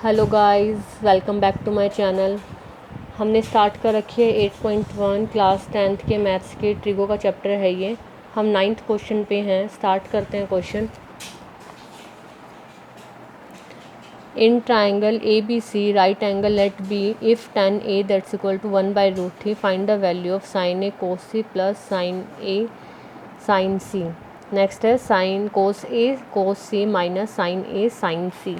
Hello guys, welcome back to my channel. हमने start कर रखी है 8.1 क्लास 10th के मैथ्स के ट्रिगो का चैप्टर है ये। हम 9th क्वेश्चन पे हैं। स्टार्ट करते हैं question. In triangle A B C right angle at B if tan a that's equal to 1/√3 find the value of sin a cos c plus sin a sin c। Next है sin cos a cos c minus sin a sin c।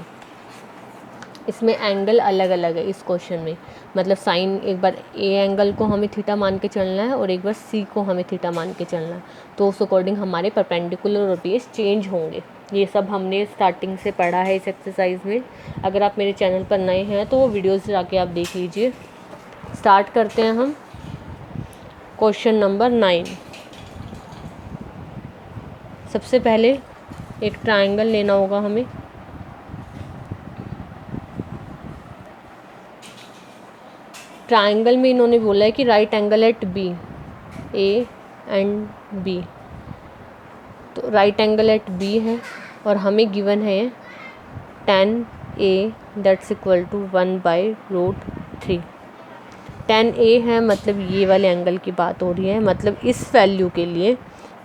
इसमें angle अलग अलग है इस question में, मतलब sign एक बार A angle को हमें थीटा मान के चलना है और एक बार सी को हमें थीटा मान के चलना है, तो उस अकॉर्डिंग हमारे परपेंडिकुलर और बेस चेंज होंगे। ये सब हमने स्टार्टिंग से पढ़ा है इस एक्सरसाइज में। अगर आप मेरे चैनल पर नए हैं तो वो वीडियोज़ जाके आप देख लीजिए। स्टार्ट करते हैं हम क्वेश्चन नंबर 9। सबसे पहले एक ट्राइंगल लेना होगा हमें। ट्राइंगल में इन्होंने बोला है कि right angle at B, A and B, तो राइट एंगल एट बी है और हमें गिवन है tan a that's equal to 1/√3। tan a है मतलब ये वाले एंगल की बात हो रही है, मतलब इस वैल्यू के लिए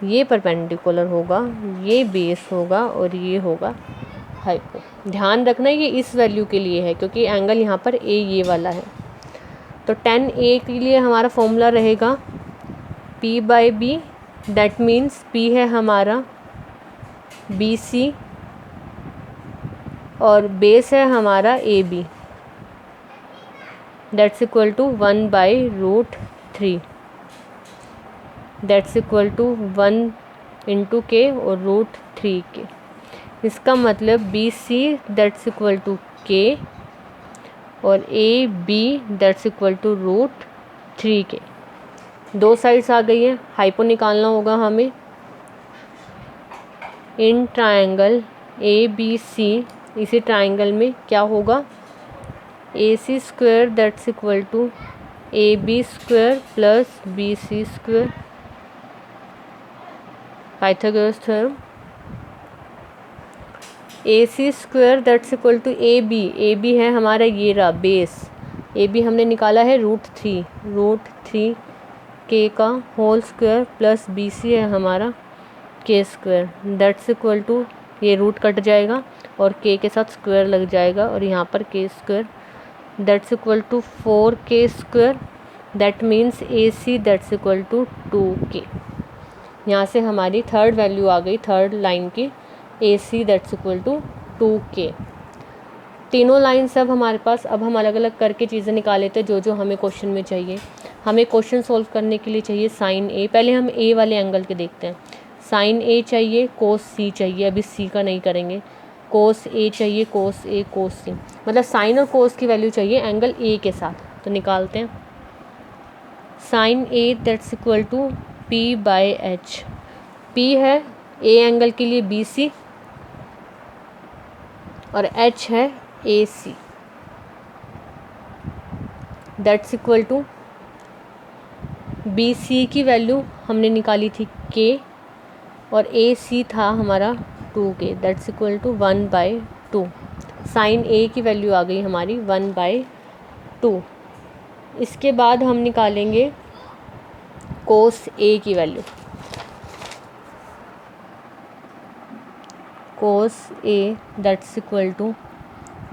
ये परपेंडिकुलर होगा, ये बेस होगा और ये होगा हाइपो। ध्यान रखना ये इस वैल्यू के लिए है क्योंकि एंगल यहाँ पर a ये वाला है। तो tan a के लिए हमारा फॉर्मूला रहेगा p/b, दैट मीन्स p है हमारा BC और बेस है हमारा AB, that's equal to 1/√3, that's equal to 1 into K और √3 के। इसका मतलब BC that's equal to K और AB that's equal to √3 K. दो साइड्स आ गई है, हाइपो निकालना होगा हमें। इन ट्रायंगल ABC, इसी ट्रायंगल में क्या होगा, AC² that's equal to AB² plus BC², Pythagoras theorem. AC² that's equal to AB है हमारा ये रहा बेस, AB हमने निकाला है √3 के का होल स्क्वायर प्लस BC है हमारा K² दैट्स इक्वल टू, ये रूट कट जाएगा और K के साथ स्क्वायर लग जाएगा और यहाँ पर K² that's equal to 4K², that means AC that's equal to 2K। यहाँ से हमारी थर्ड वैल्यू आ गई, थर्ड लाइन की, AC that's equal to 2K। तीनों लाइन सब हमारे पास। अब हम अलग अलग करके चीज़ें निकाल लेते हैं जो जो हमें क्वेश्चन में चाहिए। हमें क्वेश्चन सॉल्व करने के लिए चाहिए साइन A। पहले हम A वाले एंगल के देखते हैं। साइन A चाहिए, कोस C चाहिए, अभी C का नहीं करेंगे। कोस A चाहिए, कोस A कोस C, मतलब साइन और कोस की वैल्यू चाहिए एंगल A के साथ। तो निकालते हैं। Sine A that's equal to P/H। P है A एंगल के लिए BC और H है AC, that's equal to BC की वैल्यू हमने निकाली थी K और AC था हमारा 2K, that's equal to 1/2। Sine A की वैल्यू आ गई हमारी 1/2। इसके बाद हम निकालेंगे कोस A की value. Cos A that's equal to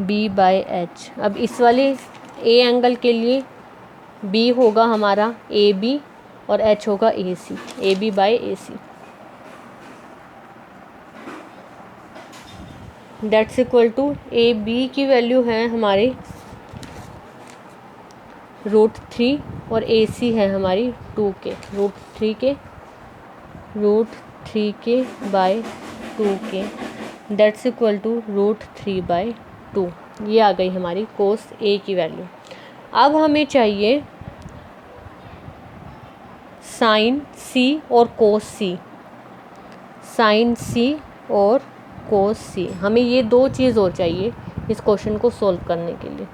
B/H। अब इस वाले A एंगल के लिए B होगा हमारा AB और H होगा AC, AB/AC, that's equal to AB की वैल्यू है हमारी √3 और AC है हमारी 2K, √3K/2K, that's equal to √3/2। ये आ गई हमारी कोस A की वैल्यू। अब हमें चाहिए साइन C और कोस C, साइन C और कोस C। हमें ये दो चीज़ और चाहिए इस क्वेश्चन को सॉल्व करने के लिए।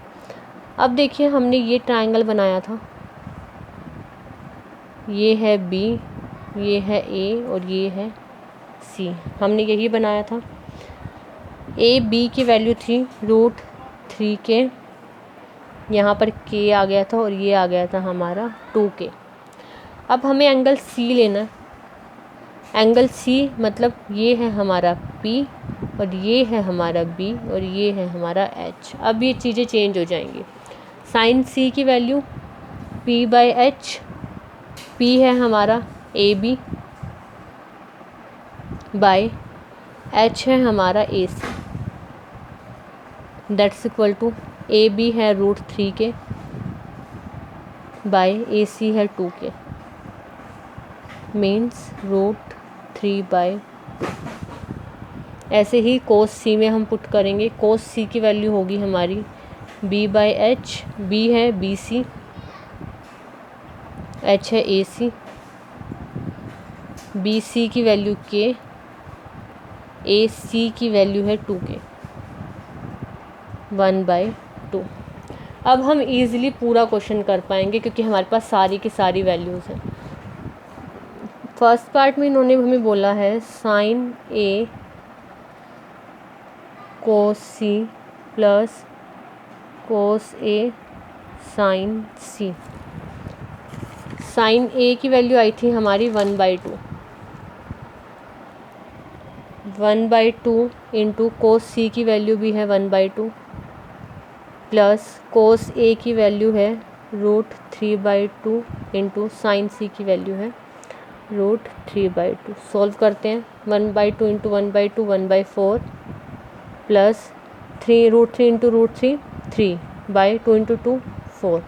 अब देखिए हमने ये ट्रायंगल बनाया था, ये है B, ये है A और ये है C। हमने यही बनाया था। AB की वैल्यू थी 3k, यहाँ पर k आ गया था और ये आ गया था हमारा 2k। अब हमें एंगल C लेना है। एंगल C मतलब ये है हमारा P और ये है हमारा B और ये है हमारा H। अब ये चीज़ें चेंज हो जाएंगी। साइन C की वैल्यू P/H, P है हमारा AB बाय H है हमारा AC, that's equal to AB है √3k बाय AC है 2k, मीन्स √3/2। ऐसे ही कोस C में हम पुट करेंगे। कोस C की वैल्यू होगी हमारी B/H, B है BC, H है AC, BC की वैल्यू K, AC की वैल्यू है 2k, 1/2। अब हम इजीली पूरा क्वेश्चन कर पाएंगे क्योंकि हमारे पास सारी की सारी वैल्यूज़ हैं। फर्स्ट पार्ट में इन्होंने हमें बोला है sine A cos C plus cos A sine C। Sine A की वैल्यू आई थी हमारी 1/2, 1/2 इंटू कोस C की वैल्यू भी है 1/2 प्लस कोस A की वैल्यू है √3/2 इंटू साइन C की वैल्यू है √3/2। सॉल्व करते हैं। 1/2 into 1/2 1/4 plus 3√3 into √3 3/2 into 2 4।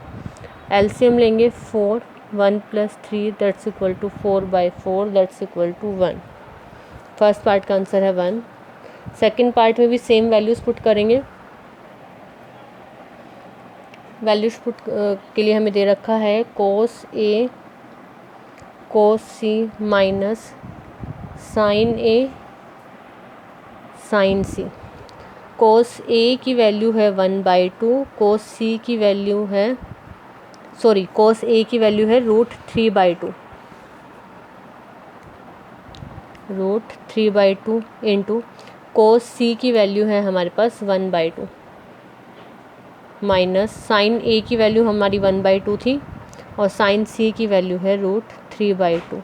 LCM लेंगे 4, 1 plus 3 that's equal to 4/4 that's equal to 1। First part का आंसर है 1। सेकेंड पार्ट में भी सेम वैल्यूज़ पुट करेंगे। वैल्यूज पुट के लिए हमें दे रखा है cos A cos C minus sine A sine C। Cos A की वैल्यू है 1/2, कोस C की वैल्यू है कोस A की वैल्यू है √3/2 इंटू कोस C की वैल्यू है हमारे पास 1/2 माइनस साइन A की वैल्यू हमारी 1/2 थी और साइन C की वैल्यू है √3/2।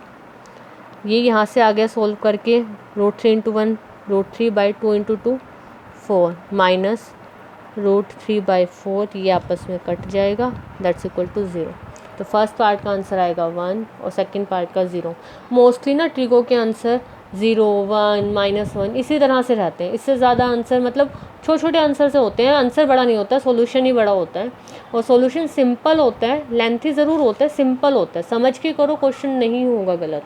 ये यहाँ से आ गया सोल्व करके √3 इंटू 1 √3/2 इंटू 2 4 माइनस √3/4, ये आपस में कट जाएगा दैट्स इक्वल टू 0। तो फर्स्ट पार्ट का आंसर आएगा 1 और सेकंड पार्ट का 0। मोस्टली ना ट्रिको के आंसर 0 1 -1 इसी तरह से रहते हैं। इससे ज़्यादा आंसर मतलब छोटे छोटे आंसर से होते हैं। आंसर बड़ा नहीं होता, सॉल्यूशन ही बड़ा होता है और सॉल्यूशन सिंपल होता है, लेंथी ज़रूर होता है, सिंपल होता है। समझ के करो, क्वेश्चन नहीं होगा गलत।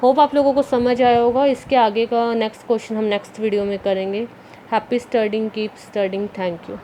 होप आप लोगों को समझ आया होगा। इसके आगे का नेक्स्ट क्वेश्चन हम नेक्स्ट वीडियो में करेंगे। Happy studying, keep studying, thank you.